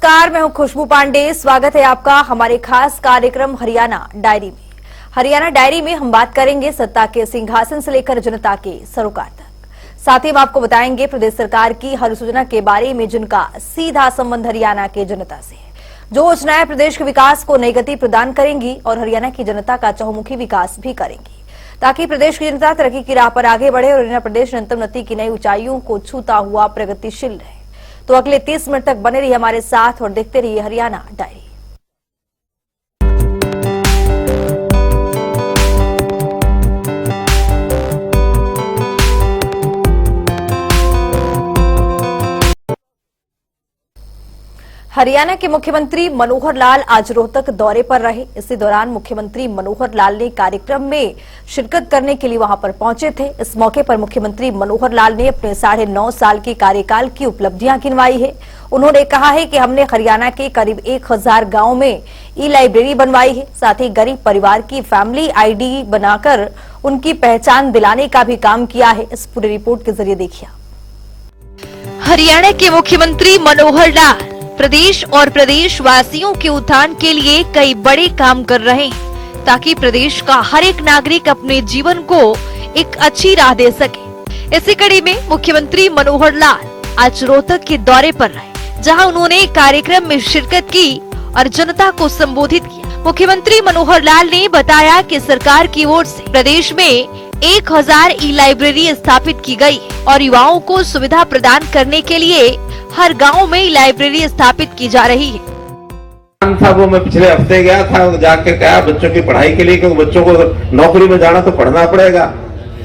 नमस्कार, मैं हूं खुशबू पांडे। स्वागत है आपका हमारे खास कार्यक्रम हरियाणा डायरी में। हरियाणा डायरी में हम बात करेंगे सत्ता के सिंहासन से लेकर जनता के सरोकार तक। साथ ही हम आपको बताएंगे प्रदेश सरकार की हर योजना के बारे में जिनका सीधा संबंध हरियाणा के जनता से है। जो योजनाएं प्रदेश के विकास को नई गति प्रदान करेंगी और हरियाणा की जनता का चहुमुखी विकास भी करेंगी, ताकि प्रदेश की जनता तरक्की की राह पर आगे बढ़े और हरियाणा प्रदेश निरंतर उन्नति की नई ऊंचाइयों को छूता हुआ प्रगतिशील रहे। तो अगले 30 मिनट तक बने रहिए हमारे साथ और देखते रहिए हरियाणा डायरी। हरियाणा के मुख्यमंत्री मनोहर लाल आज रोहतक दौरे पर रहे। इसी दौरान मुख्यमंत्री मनोहर लाल ने कार्यक्रम में शिरकत करने के लिए वहां पर पहुंचे थे। इस मौके पर मुख्यमंत्री मनोहर लाल ने अपने 9.5 साल के कार्यकाल की उपलब्धियां गिनवाई है। उन्होंने कहा है कि हमने हरियाणा के करीब 1000 गांवों में ई-लाइब्रेरी बनवाई है। साथ ही गरीब परिवार की फैमिली आईडी बनाकर उनकी पहचान दिलाने का भी काम किया है। इस पूरी रिपोर्ट के जरिए देखिए। हरियाणा के मुख्यमंत्री मनोहर लाल प्रदेश और प्रदेशवासियों के उत्थान के लिए कई बड़े काम कर रहे हैं, ताकि प्रदेश का हर एक नागरिक अपने जीवन को एक अच्छी राह दे सके। इसी कड़ी में मुख्यमंत्री मनोहर लाल आज रोहतक के दौरे पर रहे, जहां उन्होंने कार्यक्रम में शिरकत की और जनता को संबोधित किया। मुख्यमंत्री मनोहर लाल ने बताया कि सरकार की ओर से प्रदेश में 1000 ई-लाइब्रेरी स्थापित की गई और युवाओं को सुविधा प्रदान करने के लिए हर गांव में लाइब्रेरी स्थापित की जा रही है। था वो मैं पिछले हफ्ते गया था, जाके कहा बच्चों की पढ़ाई के लिए, क्योंकि बच्चों को नौकरी में जाना तो पढ़ना पड़ेगा।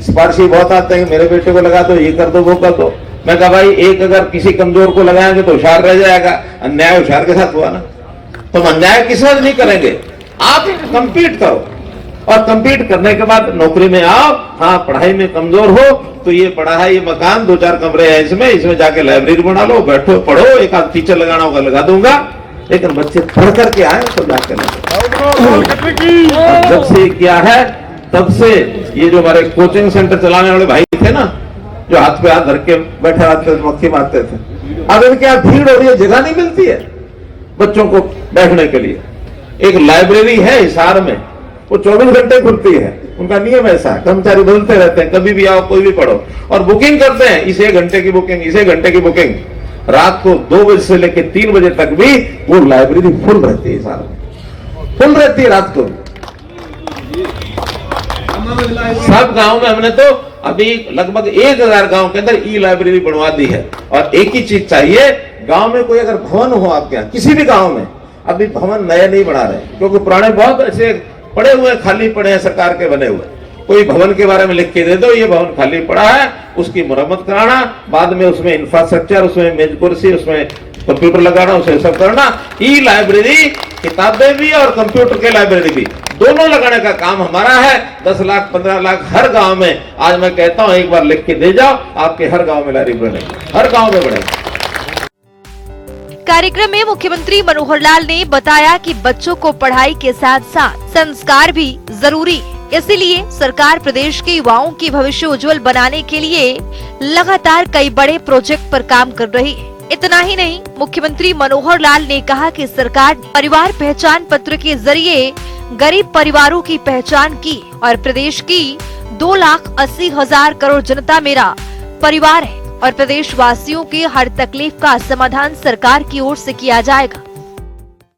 सिफारिशी बहुत आते हैं, मेरे बेटे को लगा दो, ये कर दो, वो कर दो। मैं कहा भाई एक अगर किसी कमजोर को लगाएंगे तो होशियार रह जाएगा। अन्याय होशियार के साथ हुआ ना, तो अन्याय किसी से नहीं करेंगे। आप कम्पीट करो और कम्पीट करने के बाद नौकरी में आओ। हाँ, पढ़ाई में कमजोर हो तो ये पढ़ा है, ये मकान 2-4 कमरे हैं, इसमें जाके लाइब्रेरी बना लो, बैठो पढ़ो। एक आध टीचर लगाना होगा लगा दूंगा, लेकिन बच्चे पढ़ करके आए तो जाके जब से किया है तब से ये जो हमारे कोचिंग सेंटर चलाने वाले भाई थे ना, जो हाथ पे हाथ धर के बैठे रहते थे, मक्खी मारते थे, अब इनके यहाँ भीड़ हो रही है, जगह नहीं मिलती है बच्चों को बैठने के लिए। एक लाइब्रेरी है हिसार में, वो 24 घंटे खुलती है। उनका नियम ऐसा है, कर्मचारी बदलते रहते हैं, कभी भी आओ कोई भी पढ़ो, और बुकिंग करते हैं। इस 1 घंटे की बुकिंग, इस 1 घंटे की बुकिंग। रात को 2 बजे से लेकर 3 बजे तक भी वो लाइब्रेरी फुल रहती है, सारा फुल रहती है रात को। सब गांव में हमने तो अभी लगभग 1000 गांव के अंदर ई-लाइब्रेरी बनवा दी है। और एक ही चीज चाहिए, गांव में कोई अगर भवन हो आपके यहाँ, किसी भी गांव में, अभी भवन नए नहीं बना रहे, क्योंकि पुराने बहुत ऐसे पड़े हुए, खाली पड़े हैं, सरकार के बने हुए। कोई भवन के बारे में लिख के दे दो, ये भवन खाली पड़ा है, उसकी मरम्मत कराना, बाद में उसमें इंफ्रास्ट्रक्चर, उसमें मेज कुर्सी, उसमें कंप्यूटर लगाना, उसे सब करना। ई लाइब्रेरी, किताबें भी और कंप्यूटर के लाइब्रेरी भी, दोनों लगाने का काम हमारा है। 10 लाख 15 लाख हर गांव में। आज मैं कहता हूं एक बार लिख के दे जाओ, आपके हर गांव में लाइब्रेरी बनेगी, हर गांव में बनेगी। कार्यक्रम में मुख्यमंत्री मनोहर लाल ने बताया कि बच्चों को पढ़ाई के साथ साथ संस्कार भी जरूरी है। इसीलिए सरकार प्रदेश के युवाओं की भविष्य उज्जवल बनाने के लिए लगातार कई बड़े प्रोजेक्ट पर काम कर रही है। इतना ही नहीं, मुख्यमंत्री मनोहर लाल ने कहा कि सरकार परिवार पहचान पत्र के जरिए गरीब परिवारों की पहचान की और प्रदेश की 2,80,000 करोड़ जनता मेरा परिवार है और प्रदेश वासियों की हर तकलीफ का समाधान सरकार की ओर से किया जाएगा।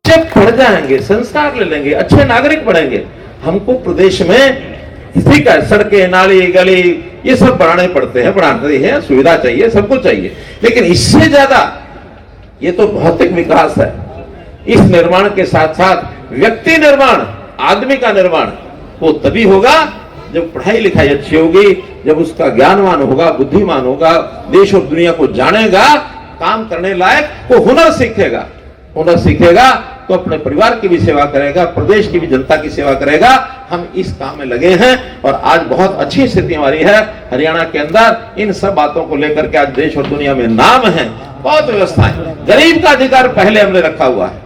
जब पढ़ जाएंगे, संस्कार ले लेंगे, अच्छे नागरिक बनेंगे। हमको प्रदेश में किसी का सड़कें, नाली, गली ये सब बनाने पड़ते हैं, बनाते हैं, सुविधा चाहिए, सब कुछ चाहिए, लेकिन इससे ज्यादा ये तो भौतिक विकास है। इस निर्माण के साथ साथ व्यक्ति निर्माण, आदमी का निर्माण वो तभी होगा जब पढ़ाई लिखाई अच्छी होगी, जब उसका ज्ञानवान होगा, बुद्धिमान होगा, देश और दुनिया को जानेगा, काम करने लायक, वो हुनर सीखेगा। हुनर सीखेगा तो अपने परिवार की भी सेवा करेगा, प्रदेश की भी जनता की सेवा करेगा। हम इस काम में लगे हैं और आज बहुत अच्छी स्थिति हमारी है हरियाणा के अंदर। इन सब बातों को लेकर के आज देश और दुनिया में नाम है। बहुत व्यवस्थाएं, गरीब का अधिकार पहले हमने रखा हुआ है।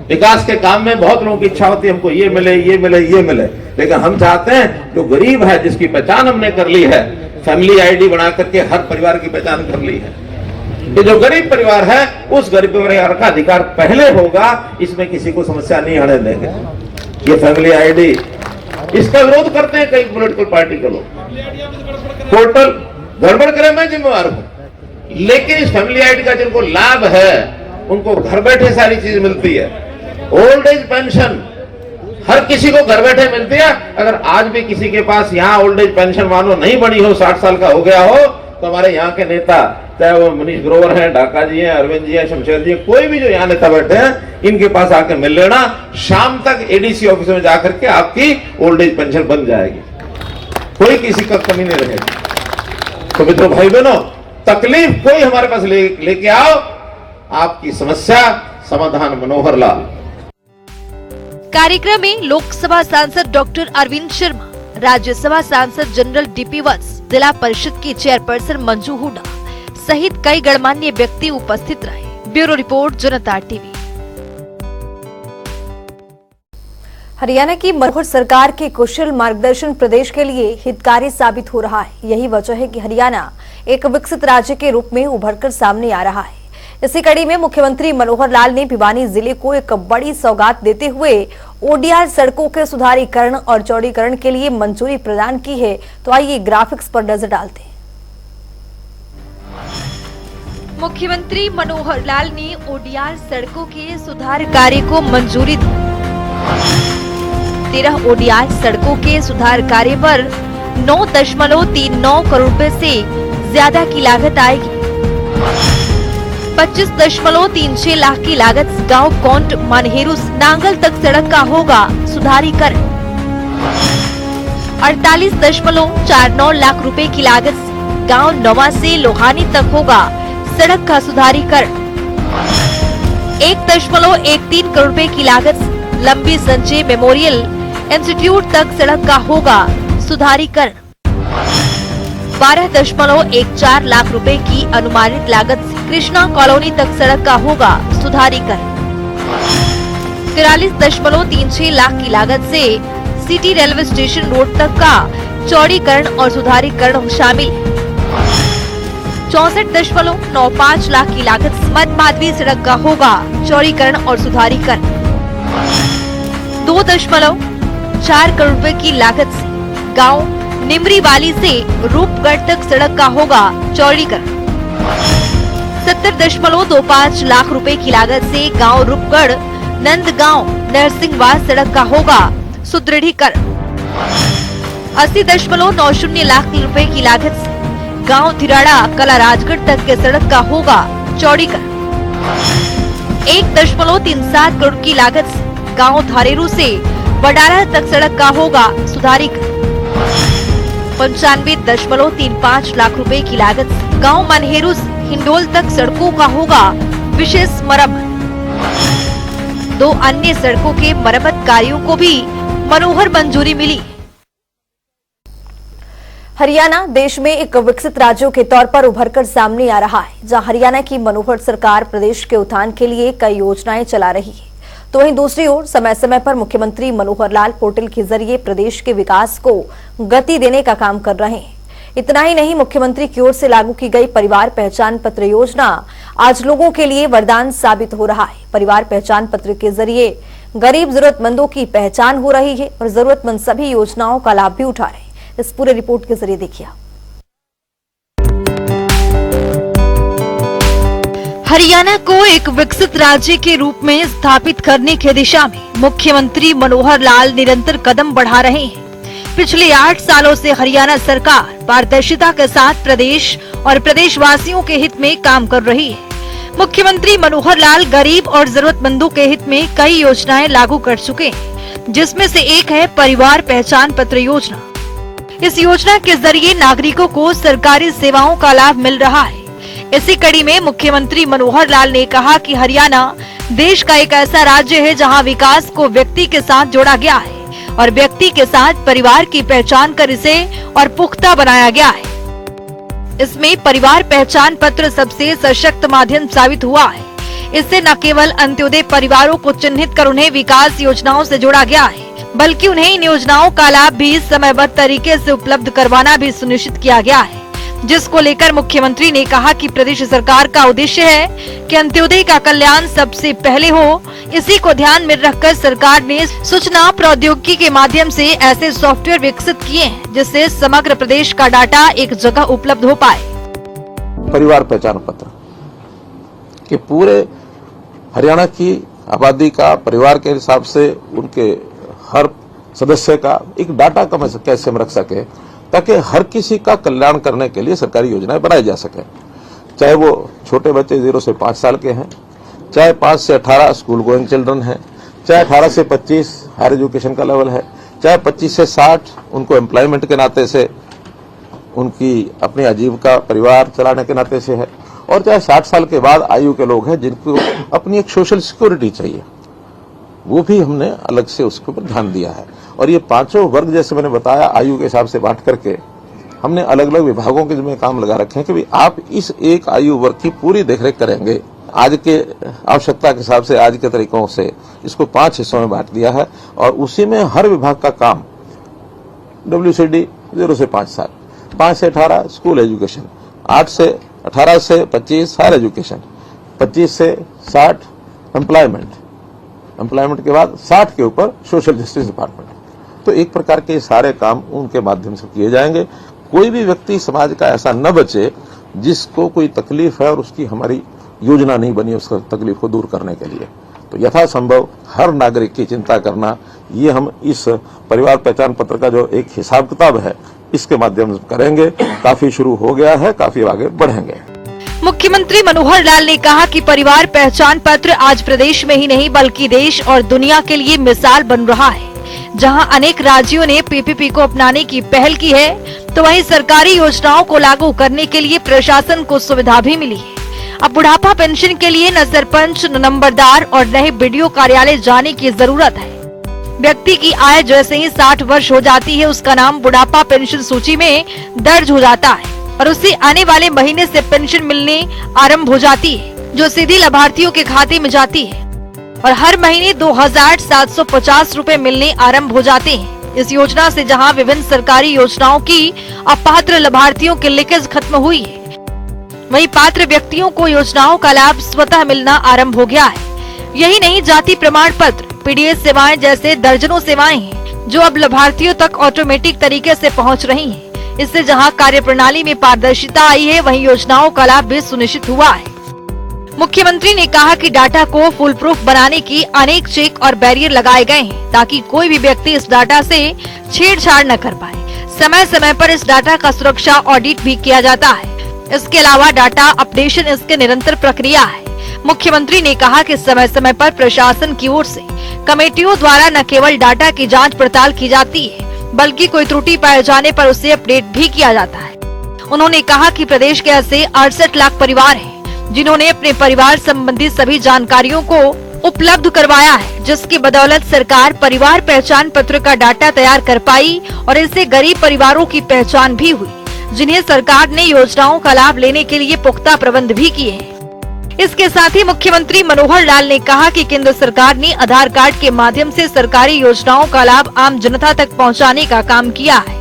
विकास के काम में बहुत लोगों की इच्छा होती है हमको ये मिले, ये मिले, ये मिले, लेकिन हम चाहते हैं जो गरीब है, जिसकी पहचान हमने कर ली है, फैमिली आईडी बना करके हर परिवार की पहचान कर ली है, कि जो गरीब परिवार है उस गरीब परिवार का अधिकार पहले होगा, इसमें किसी को समस्या नहीं आने देंगे। ये फैमिली आईडी, इसका विरोध करते हैं कई पॉलिटिकल पार्टी के लोग। पोर्टल गड़बड़ करे मैं जिम्मेवार हूं, लेकिन इस फैमिली आईडी का जिनको लाभ है उनको घर बैठे सारी चीज मिलती है। ओल्ड एज पेंशन हर किसी को घर बैठे मिलती है। अगर आज भी किसी के पास यहाँ ओल्ड एज पेंशन मानो नहीं बनी हो, 60 साल का हो गया हो, तो हमारे यहाँ के नेता, चाहे वो मनीष ग्रोवर हैं, ढाका जी हैं, अरविंद जी हैं, शमशेर जी हैं, कोई भी जो यहाँ नेता बैठे हैं, इनके पास आके मिल लेना। शाम तक एडीसी ऑफिस में जाकर के आपकी ओल्ड एज पेंशन बन जाएगी, कोई किसी का कमी नहीं रहेगी। तो मित्रों, भाई बहनों, तकलीफ कोई हमारे पास लेके आओ, आपकी समस्या समाधान मनोहर लाल। कार्यक्रम में लोकसभा सांसद डॉक्टर अरविंद शर्मा, राज्यसभा सांसद जनरल डीपी वत्स, जिला परिषद की चेयरपर्सन मंजू हुडा सहित कई गणमान्य व्यक्ति उपस्थित रहे। ब्यूरो रिपोर्ट, जनता टीवी। हरियाणा की मनोहर सरकार के कुशल मार्गदर्शन प्रदेश के लिए हितकारी साबित हो रहा है। यही वजह है कि हरियाणा एक विकसित राज्य के रूप में उभरकर सामने आ रहा है। इसी कड़ी में मुख्यमंत्री मनोहर लाल ने भिवानी जिले को एक बड़ी सौगात देते हुए ओडीआर सड़कों के सुधारीकरण और चौड़ीकरण के लिए मंजूरी प्रदान की है। तो आइए ग्राफिक्स पर नजर डालते हैं। मुख्यमंत्री मनोहर लाल ने ओडीआर सड़कों के सुधार कार्य को मंजूरी दी। 13 ओडीआर सड़कों के सुधार कार्य पर 9.39 करोड़ रुपए से ज्यादा की लागत आएगी। 25.36 लाख की लागत गांव कोंट मानहेरू नांगल तक सड़क का होगा सुधारीकरण। 48.49 लाख रुपए की लागत गांव नवा से लोहानी तक होगा सड़क का सुधारीकरण। 1.13 करोड़ रुपए की लागत लंबी संजय मेमोरियल इंस्टीट्यूट तक सड़क का होगा सुधारीकरण। 12.14 लाख रुपए की अनुमानित लागत से कृष्णा कॉलोनी तक सड़क का होगा सुधारीकरण। 43.36 लाख की लागत से सिटी रेलवे स्टेशन रोड तक का चौड़ीकरण और सुधारीकरण शामिल है। 64.95 लाख की लागत से मध्य माधवी सड़क का होगा चौड़ीकरण और सुधारीकरण। 2.4 करोड़ रुपए की लागत से गांव निमरी वाली से रूपगढ़ तक सड़क का होगा चौड़ीकरण। 70.25 लाख रुपए की लागत से गांव रूपगढ़ नंदगांव नरसिंहवास सड़क का होगा सुदृढ़ीकरण। 80.90 लाख रुपए की लागत से गांव थिराड़ा कला राजगढ़ तक के सड़क का होगा चौड़ीकरण। 1.37 करोड़ की लागत से गांव धारेरू से बडारा तक सड़क का होगा सुधारीकरण। 95.35 लाख रुपए की लागत से गांव मानहेरू से हिंडोल तक सड़कों का होगा विशेष मरम्मत। 2 अन्य सड़कों के मरम्मत कार्यों को भी मनोहर मंजूरी मिली। हरियाणा देश में एक विकसित राज्यों के तौर पर उभरकर सामने आ रहा है, जहां हरियाणा की मनोहर सरकार प्रदेश के उत्थान के लिए कई योजनाएं चला रही है। तो वहीं दूसरी ओर समय समय पर मुख्यमंत्री मनोहर लाल पोर्टल के जरिए प्रदेश के विकास को गति देने का काम कर रहे हैं। इतना ही नहीं, मुख्यमंत्री की ओर से लागू की गई परिवार पहचान पत्र योजना आज लोगों के लिए वरदान साबित हो रहा है। परिवार पहचान पत्र के जरिए गरीब जरूरतमंदों की पहचान हो रही है और जरूरतमंद सभी योजनाओं का लाभ भी उठा रहे हैं। इस पूरे रिपोर्ट के जरिए देखिए। हरियाणा को एक विकसित राज्य के रूप में स्थापित करने की दिशा में मुख्यमंत्री मनोहर लाल निरंतर कदम बढ़ा रहे हैं। पिछले 8 सालों से हरियाणा सरकार पारदर्शिता के साथ प्रदेश और प्रदेशवासियों के हित में काम कर रही है। मुख्यमंत्री मनोहर लाल गरीब और जरूरतमंदों के हित में कई योजनाएं लागू कर चुके हैं, जिसमें से एक है परिवार पहचान पत्र योजना। इस योजना के जरिए नागरिकों को सरकारी सेवाओं का लाभ मिल रहा है। इसी कड़ी में मुख्यमंत्री मनोहर लाल ने कहा कि हरियाणा देश का एक ऐसा राज्य है जहां विकास को व्यक्ति के साथ जोड़ा गया है और व्यक्ति के साथ परिवार की पहचान कर इसे और पुख्ता बनाया गया है। इसमें परिवार पहचान पत्र सबसे सशक्त माध्यम साबित हुआ है। इससे न केवल अंत्योदय परिवारों को चिन्हित कर उन्हें विकास योजनाओं से जोड़ा गया है, बल्कि उन्हें इन योजनाओं का लाभ भी समयबद्ध तरीके से उपलब्ध करवाना भी सुनिश्चित किया गया है, जिसको लेकर मुख्यमंत्री ने कहा कि प्रदेश सरकार का उद्देश्य है कि अंत्योदय का कल्याण सबसे पहले हो। इसी को ध्यान में रखकर सरकार ने सूचना प्रौद्योगिकी के माध्यम से ऐसे सॉफ्टवेयर विकसित किए हैं जिससे समग्र प्रदेश का डाटा एक जगह उपलब्ध हो पाए। परिवार पहचान पत्र कि पूरे हरियाणा की आबादी का परिवार के हिसाब से उनके हर सदस्य का एक डाटा कैसे हम रख सके ताकि हर किसी का कल्याण करने के लिए सरकारी योजनाएं बनाई जा सके, चाहे वो छोटे बच्चे 0 से 5 साल के हैं, चाहे 5 से 18 स्कूल गोइंग चिल्ड्रन हैं, चाहे 18 से 25 हायर एजुकेशन का लेवल है, चाहे 25 से 60 उनको एम्प्लॉयमेंट के नाते से उनकी अपनी आजीविका परिवार चलाने के नाते से है, और चाहे 60 साल के बाद आयु के लोग हैं जिनको अपनी एक सोशल सिक्योरिटी चाहिए, वो भी हमने अलग से उसके ऊपर ध्यान दिया है। और ये पांचों वर्ग जैसे मैंने बताया आयु के हिसाब से बांट करके हमने अलग अलग विभागों के जिम्मे काम लगा रखे हैं कि भाई आप इस एक आयु वर्ग की पूरी देखरेख करेंगे। आज के आवश्यकता के हिसाब से आज के तरीकों से इसको 5 हिस्सों में बांट दिया है और उसी में हर विभाग का काम WCD 0 से 5 साल, 5 से 18 स्कूल एजुकेशन, 8 से 18 से 25 हायर एजुकेशन, 25 से 60 एम्प्लॉयमेंट के बाद 60 के ऊपर सोशल जस्टिस डिपार्टमेंट। तो एक प्रकार के सारे काम उनके माध्यम से किए जाएंगे। कोई भी व्यक्ति समाज का ऐसा न बचे जिसको कोई तकलीफ है और उसकी हमारी योजना नहीं बनी उस तकलीफ को दूर करने के लिए। तो यथासंभव हर नागरिक की चिंता करना, ये हम इस परिवार पहचान पत्र का जो एक हिसाब किताब है इसके माध्यम से करेंगे। काफी शुरू हो गया है, काफी आगे बढ़ेंगे। मुख्यमंत्री मनोहर लाल ने कहा कि परिवार पहचान पत्र आज प्रदेश में ही नहीं बल्कि देश और दुनिया के लिए मिसाल बन रहा है। जहां अनेक राज्यों ने PPP को अपनाने की पहल की है तो वहीं सरकारी योजनाओं को लागू करने के लिए प्रशासन को सुविधा भी मिली है। अब बुढ़ापा पेंशन के लिए न सरपंच, न नंबरदार और न ही BDO कार्यालय जाने की जरूरत है। व्यक्ति की आय जैसे ही 60 वर्ष हो जाती है उसका नाम बुढ़ापा पेंशन सूची में दर्ज हो जाता है और उसे आने वाले महीने से पेंशन मिलने आरंभ हो जाती है जो सीधे लाभार्थियों के खाते में जाती है और हर महीने 2750 रुपए मिलने आरंभ हो जाते हैं। इस योजना से जहां विभिन्न सरकारी योजनाओं की अपात्र लाभार्थियों की लीकेज खत्म हुई है, वहीं पात्र व्यक्तियों को योजनाओं का लाभ स्वतः मिलना आरंभ हो गया है। यही नहीं, जाति प्रमाण पत्र, PDS सेवाएं जैसे दर्जनों सेवाएं हैं जो अब लाभार्थियों तक ऑटोमेटिक तरीके से पहुंच रही हैं। इससे जहां कार्यप्रणाली में पारदर्शिता आई है वहीं योजनाओं का लाभ भी सुनिश्चित हुआ है। मुख्यमंत्री ने कहा कि डाटा को फुल प्रूफ बनाने की अनेक चेक और बैरियर लगाए गए हैं ताकि कोई भी व्यक्ति इस डाटा से छेड़छाड़ न कर पाए। समय समय पर इस डाटा का सुरक्षा ऑडिट भी किया जाता है। इसके अलावा डाटा अपडेशन इसके निरंतर प्रक्रिया है। मुख्यमंत्री ने कहा कि समय समय पर प्रशासन की ओर से कमेटियों द्वारा न केवल डाटा की जांच पड़ताल की जाती है बल्कि कोई त्रुटि पाए जाने पर उसे अपडेट भी किया जाता है। उन्होंने कहा कि प्रदेश के ऐसे 68 लाख परिवार हैं जिन्होंने अपने परिवार संबंधी सभी जानकारियों को उपलब्ध करवाया है, जिसकी बदौलत सरकार परिवार पहचान पत्र का डाटा तैयार कर पाई और इससे गरीब परिवारों की पहचान भी हुई जिन्हें सरकार ने योजनाओं का लाभ लेने के लिए पुख्ता प्रबंध भी किए हैं। इसके साथ ही मुख्यमंत्री मनोहर लाल ने कहा कि केंद्र सरकार ने आधार कार्ड के माध्यम से सरकारी योजनाओं का लाभ आम जनता तक पहुंचाने का काम किया है,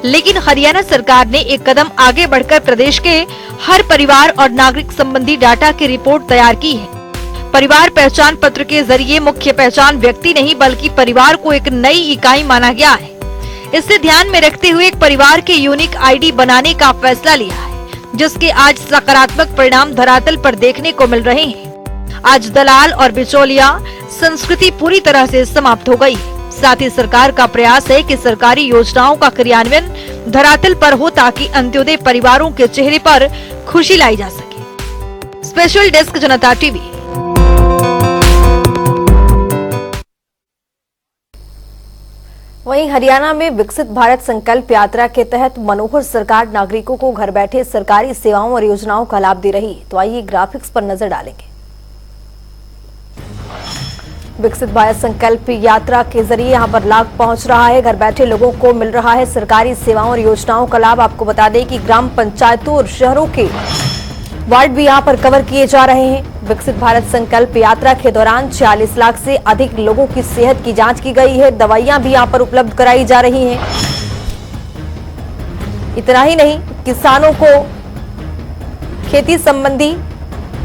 लेकिन हरियाणा सरकार ने एक कदम आगे बढ़कर प्रदेश के हर परिवार और नागरिक संबंधी डाटा की रिपोर्ट तैयार की है। परिवार पहचान पत्र के जरिए मुख्य पहचान व्यक्ति नहीं बल्कि परिवार को एक नई इकाई माना गया है। इसे ध्यान में रखते हुए एक परिवार के यूनिक ID बनाने का फैसला लिया है, जिसके आज सकारात्मक परिणाम धरातल पर देखने को मिल रहे हैं। आज दलाल और बिचौलिया संस्कृति पूरी तरह से समाप्त हो गई। साथ ही सरकार का प्रयास है कि सरकारी योजनाओं का क्रियान्वयन धरातल पर हो ताकि अंत्योदय परिवारों के चेहरे पर खुशी लाई जा सके। स्पेशल डेस्क जनता टीवी। वहीं हरियाणा में विकसित भारत संकल्प यात्रा के तहत मनोहर सरकार नागरिकों को घर बैठे सरकारी सेवाओं और योजनाओं का लाभ दे रही है। तो आइए ग्राफिक्स पर नजर डालेंगे। विकसित भारत संकल्प यात्रा के जरिए यहां पर लाभ पहुंच रहा है, घर बैठे लोगों को मिल रहा है सरकारी सेवाओं और योजनाओं का लाभ। आपको बता दें कि ग्राम पंचायतों और शहरों के वार्ड भी यहां पर कवर किए जा रहे हैं। विकसित भारत संकल्प यात्रा के दौरान 46 लाख से अधिक लोगों की सेहत की जांच की गई है। दवाइयां भी यहां पर उपलब्ध कराई जा रही हैं। इतना ही नहीं, किसानों को खेती संबंधी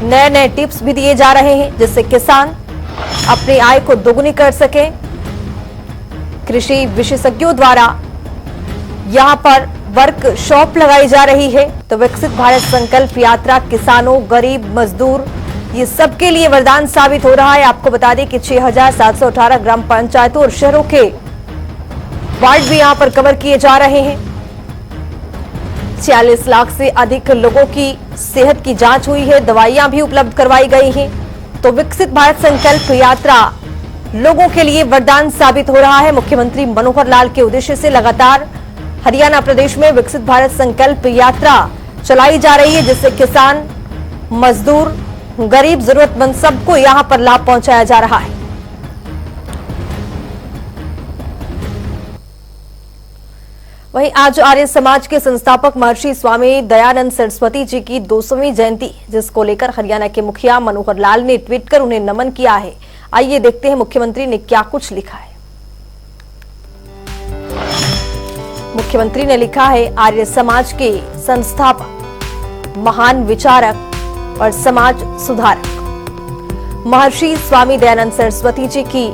नए टिप्स भी दिए जा रहे हैं, जिससे किसान अपनी आय को दोगुनी कर सके। कृषि विशेषज्ञों द्वारा यहां पर वर्कशॉप लगाई जा रही है। तो विकसित भारत संकल्प यात्रा किसानों, गरीब, मजदूर, ये सबके लिए वरदान साबित हो रहा है। आपको बता दें कि 6,718 ग्राम पंचायतों और शहरों के वार्ड भी यहां पर कवर किए जा रहे हैं। 46 लाख से अधिक लोगों की सेहत की जांच हुई है, दवाइयां भी उपलब्ध करवाई गई हैं। तो विकसित भारत संकल्प यात्रा लोगों के लिए वरदान साबित हो रहा है। मुख्यमंत्री मनोहर लाल के उद्देश्य से लगातार हरियाणा प्रदेश में विकसित भारत संकल्प यात्रा चलाई जा रही है, जिससे किसान, मजदूर, गरीब, जरूरतमंद सबको यहां पर लाभ पहुंचाया जा रहा है। वहीं आज आर्य समाज के संस्थापक महर्षि स्वामी दयानंद सरस्वती जी की 200वीं जयंती, जिसको लेकर हरियाणा के मुखिया मनोहर लाल ने ट्वीट कर उन्हें नमन किया है। आइए देखते हैं मुख्यमंत्री ने क्या कुछ लिखा है। मुख्यमंत्री ने लिखा है, आर्य समाज के संस्थापक, महान विचारक और समाज सुधारक महर्षि स्वामी दयानंद सरस्वती जी की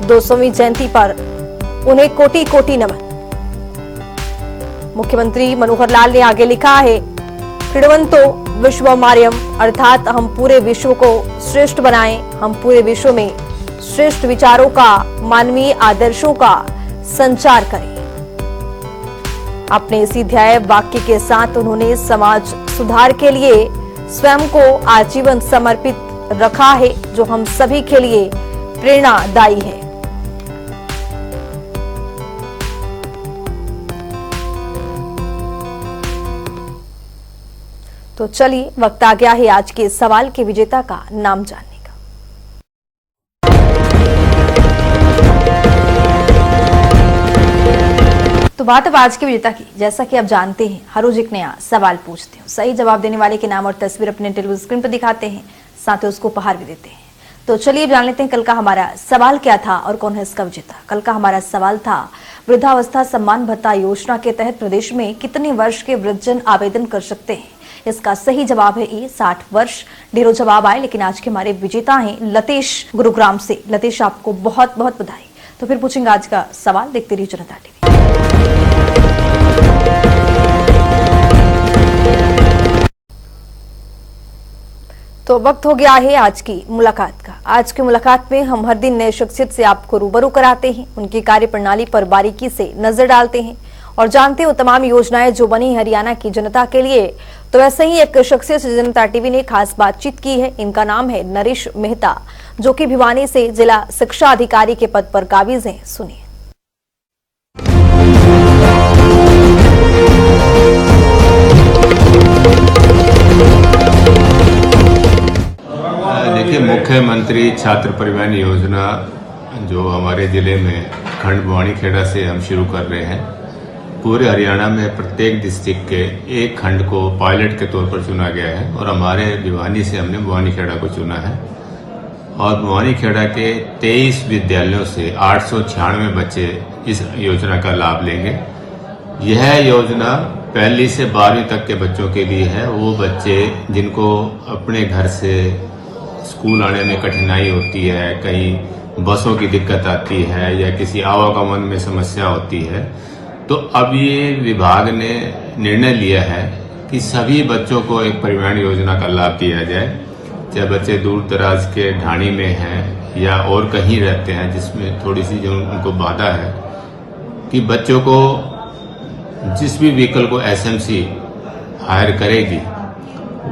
200वीं जयंती पर उन्हें कोटि कोटि नमन। मुख्यमंत्री मनोहर लाल ने आगे लिखा है, क्रीडवंतो विश्वमार्यम, अर्थात हम पूरे विश्व को श्रेष्ठ बनाएं, हम पूरे विश्व में श्रेष्ठ विचारों का, मानवीय आदर्शों का संचार करें। अपने इसी ध्येय वाक्य के साथ उन्होंने समाज सुधार के लिए स्वयं को आजीवन समर्पित रखा है, जो हम सभी के लिए प्रेरणादायी है। तो चलिए वक्त आ गया है आज के सवाल के विजेता का नाम जानने का। तो बात अब आज के विजेता की। जैसा कि आप जानते हैं, हर रोज एक नया सवाल पूछते हैं, सही जवाब देने वाले के नाम और तस्वीर अपने टेलीविजन स्क्रीन पर दिखाते हैं, साथ ही उसको उपहार भी देते हैं। तो चलिए जान लेते हैं कल का हमारा सवाल क्या था और कौन है इसका विजेता। कल का हमारा सवाल था, वृद्धावस्था सम्मान भत्ता योजना के तहत प्रदेश में कितने वर्ष के वृद्धजन आवेदन कर सकते हैं? इसका सही जवाब है ए, 60 वर्ष। ढेरों जवाब आए, लेकिन आज के हमारे विजेता हैं लतेश गुरुग्राम से। लतेश, आपको बहुत बहुत बधाई। तो फिर पूछेंगे आज का सवाल, देखते रहिए जनता टीवी। तो वक्त हो गया है आज की मुलाकात का। आज की मुलाकात में हम हर दिन नए शख्सियत से आपको रूबरू कराते हैं, उनकी कार्यप्रणाली पर बारीकी से नजर डालते हैं और जानते हो तमाम योजनाएं जो बनी हरियाणा की जनता के लिए। तो वैसे ही एक शख्सियत से जनता टीवी ने खास बातचीत की है। इनका नाम है नरेश मेहता, जो कि भिवानी से जिला शिक्षा अधिकारी के पद पर काबिज हैं। सुनिए। देखिए, मुख्यमंत्री छात्र परिवहन योजना जो हमारे जिले में खंड भिवानीखेड़ा से हम शुरू कर रहे हैं, पूरे हरियाणा में प्रत्येक डिस्ट्रिक्ट के एक खंड को पायलट के तौर पर चुना गया है और हमारे भिवानी से हमने भिवानीखेड़ा को चुना है। और भिवानीखेड़ा के 23 विद्यालयों से 896 बच्चे इस योजना का लाभ लेंगे। यह योजना पहली से 12वीं तक के बच्चों के लिए है। वो बच्चे जिनको अपने घर से स्कूल आने में कठिनाई होती है, कहीं बसों की दिक्कत आती है या किसी आवागमन में समस्या होती है, तो अब ये विभाग ने निर्णय लिया है कि सभी बच्चों को एक परिवहन योजना का लाभ दिया जाए। चाहे बच्चे दूर दराज के ढाणी में हैं या और कहीं रहते हैं जिसमें थोड़ी सी जो उनको बाधा है, कि बच्चों को जिस भी व्हीकल को एसएमसी हायर करेगी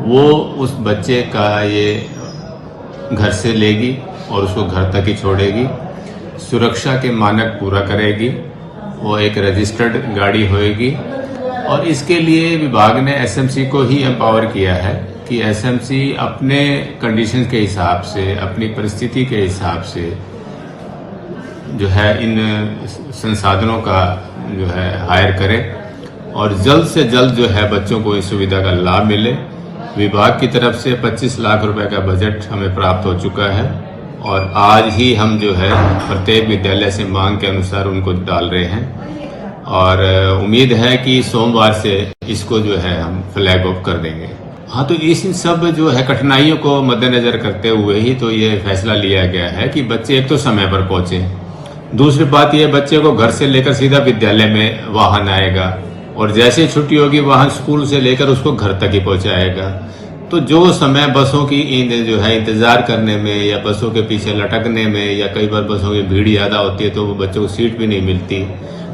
वो उस बच्चे का ये घर से लेगी और उसको घर तक ही छोड़ेगी, सुरक्षा के मानक पूरा करेगी, वो एक रजिस्टर्ड गाड़ी होएगी। और इसके लिए विभाग ने एसएमसी को ही एम्पावर किया है कि एसएमसी अपने कंडीशन के हिसाब से, अपनी परिस्थिति के हिसाब से जो है इन संसाधनों का जो है हायर करे और जल्द से जल्द जो है बच्चों को इस सुविधा का लाभ मिले। विभाग की तरफ से 25 लाख रुपए का बजट हमें प्राप्त हो चुका है और आज ही हम जो है प्रत्येक विद्यालय से मांग के अनुसार उनको डाल रहे हैं। और उम्मीद है कि सोमवार से इसको जो है हम फ्लैग ऑफ कर देंगे। हाँ, तो इन सब जो है कठिनाइयों को मद्देनजर करते हुए ही तो ये फैसला लिया गया है कि बच्चे एक तो समय पर पहुंचे, दूसरी बात ये बच्चे को घर से लेकर सीधा विद्यालय में वाहन आएगा और जैसे छुट्टी होगी वाहन स्कूल से लेकर उसको घर तक ही पहुंचाएगा। तो जो समय बसों की जो है इंतजार करने में या बसों के पीछे लटकने में या कई बार बसों की भीड़ ज्यादा होती है तो वो बच्चों को सीट भी नहीं मिलती,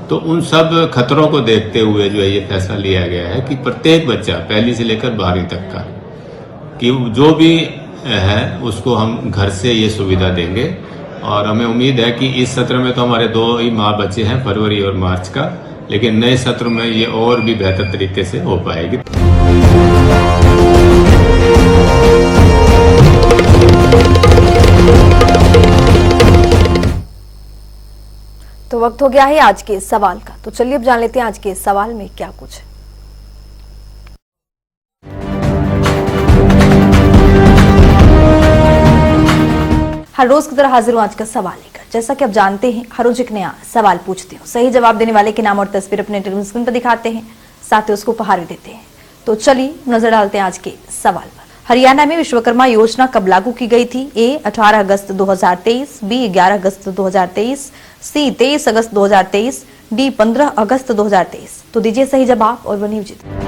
तो उन सब खतरों को देखते हुए जो है ये फैसला लिया गया है कि प्रत्येक बच्चा पहली से लेकर 12वीं तक का कि जो भी है उसको हम घर से ये सुविधा देंगे। और हमें उम्मीद है कि इस सत्र में तो हमारे 2 ही माह बचे हैं, फरवरी और मार्च का, लेकिन नए सत्र में ये और भी बेहतर तरीके से हो पाएगी। तो वक्त हो गया है आज के सवाल का, तो चलिए अब जान लेते हैं आज के सवाल में क्या कुछ है। हर रोज की तरह हाजिर हूं आज का सवाल लेकर। जैसा कि आप जानते हैं हर रोज एक नया सवाल पूछते हो, सही जवाब देने वाले के नाम और तस्वीर अपने टेलीविजन स्क्रीन पर दिखाते हैं, साथ ही उसको उपहार भी देते हैं। तो चलिए नजर डालते हैं आज के सवाल पर। हरियाणा में विश्वकर्मा योजना कब लागू की गई थी? ए 18 अगस्त 2023, बी 11 अगस्त 2023, सी 23 अगस्त 2023, डी 15 अगस्त 2023। तो दीजिए सही जवाब और बनिए विजेता।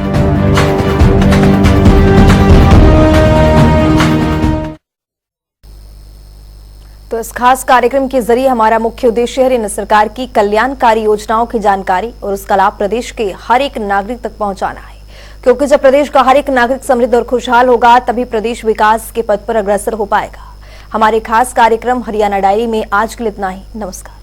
तो इस खास कार्यक्रम के जरिए हमारा मुख्य उद्देश्य हरियाणा सरकार की कल्याणकारी योजनाओं की जानकारी और उसका लाभ प्रदेश के हर एक नागरिक तक पहुंचाना है, क्योंकि जब प्रदेश का हर एक नागरिक समृद्ध और खुशहाल होगा तभी प्रदेश विकास के पथ पर अग्रसर हो पाएगा। हमारे खास कार्यक्रम हरियाणा डायरी में आज के लिए इतना ही। नमस्कार।